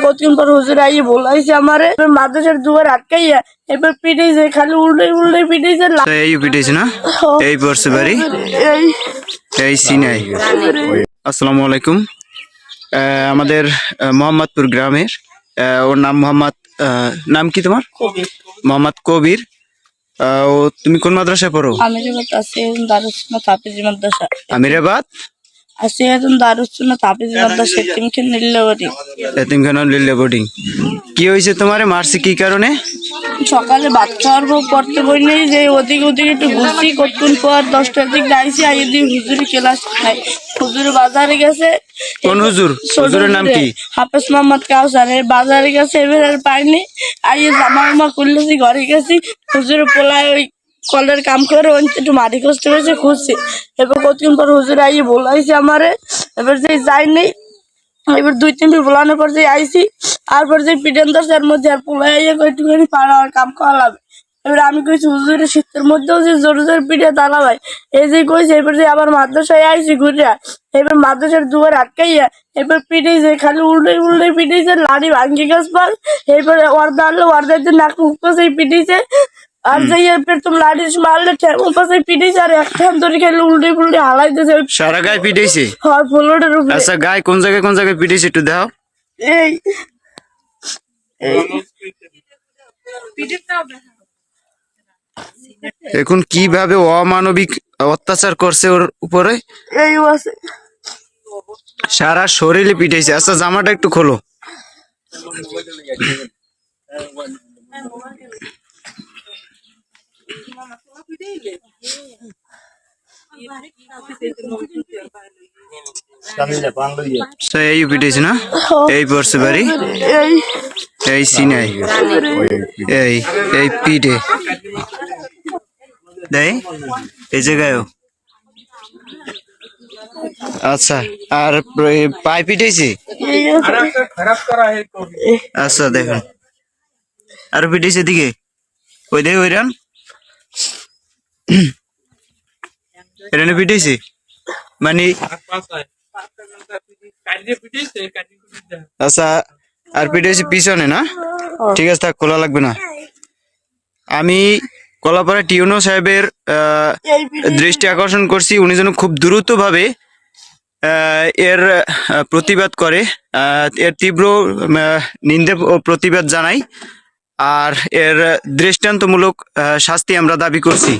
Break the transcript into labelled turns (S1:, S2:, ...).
S1: কতক্ষণ পর হুজুর আইয়ে বলাইছে আমারে মাদ্রাসার দুয়ার আটকাইয়া এবার পিটাইছে, খালি উল্টে উল্টে পিটাইছে।
S2: এই পিটাইছে না? এই পড়ছে বাড়ি এই সিনাই। আসসালামু আলাইকুম। আমাদের মোহাম্মদপুর গ্রামের ওর নাম মোহাম্মদ, নাম কি তোমার? মোহাম্মদ কবির। ও তুমি কোন মাদ্রাসায় পড়ো?
S1: আমিরাবাদ আছে দারুসুন্নাহ তাফিজি মাদ্রাসা।
S2: আমিরাবাদ
S1: আছে এখন দারুসুন্নাহ তাফিজি মাদ্রাসা এতিমখানা নীলবরী।
S2: এতিমখানা লিল্লা বোর্ডিং। কি হয়েছে তোমারে? মারছে কি কারণে?
S1: সকালে ভাত খাওয়ার পর পড়তে বই নেই যে ওদিকে ওদিকে একটু ঘুরছি, কতক্ষণ পর 10টার দিকে আইসি আইয়ে দিয়ে হুজুরি ক্লাস খাই। হুজুর বাজারে গেছে।
S2: কোন হুজুর? হুজুরের নাম কি?
S1: হাফেজ মোহাম্মদ কাউসার। বাজারে গেছে, এবার আর পাইনি। আইয়ে জামা করলেছি, ঘরে গেছি। হুজুর পোলায় ওই কলের কাম করে একটু মাটি খুঁজতে হয়েছে, খুঁজছি। এবার কতক্ষণ পর হুজুর আইয়ে বলাইছে আমারে। এবার যে যাইনি, এবার 2-3 বলানোর পর যে আইসি, আর পর যে পিটেন দরজার মধ্যে আর পোলায় একটুখানি পাড়া কাম করা লাগবে। এবার আমি কইছি হুজুরের শীতের মধ্যেও যে জোরে জোরে পিঠে দাঁড়া ভাই, এই যে কইছে। এবার যে আবার মাদ্রাসায় আইসি ঘুরিয়া, এবার মাদ্রাসার দুয়ার আটকাইয়া এবার পিটাইছে, খালি উল্টে উল্টে পিটাইছে। লাড়ি ভাঙ্গি গাছ পাল, এবার ওয়ার্দা আনলো, ওয়ার্দার যে নাক মুখ পাশে পিটাইছে। আর যে এরপর তুমি লাড়ি মারলে ঠেমু পাশে পিটাইছে, আর একটা ধরে খেলে উল্টে উল্টে হালাইতেছে।
S2: সারা গায়ে পিটাইছে?
S1: হ্যাঁ, ফ্লোরের উপরে।
S2: আচ্ছা, গায়ে কোন জায়গায় পিটাইছে একটু দাও।
S1: এই
S2: এখন কিভাবে অমানবিক অত্যাচার করছে ওর উপরে?
S1: এই আছে
S2: সারা শরীরে পিটাইছে। আচ্ছা, জামাটা একটু খোলো। এই পিটাইছে না? এই পড়ছে বাড়ি এই সিনাই। এই পিঠে দেয় এই জায়গায়। আচ্ছা, আর পায়ে পিটাইছে? আচ্ছা, দেখুন আর পিটাইছে দিকে ওই দেখ ওই রান এটা পিটাইছে মানে। আচ্ছা, আর পিটাইছে পিছনে না? ঠিক আছে, থাক, খোলা লাগবে না। আমি কলাপাড়া টিউনো সাহেবের দৃষ্টি আকর্ষণ করছি, উনি যেন খুব দ্রুতভাবে এর প্রতিবাদ করে, এর তীব্র নিন্দা ও প্রতিবাদ জানাই, আর এর দৃষ্টান্তমূলক শাস্তি আমরা দাবি করছি।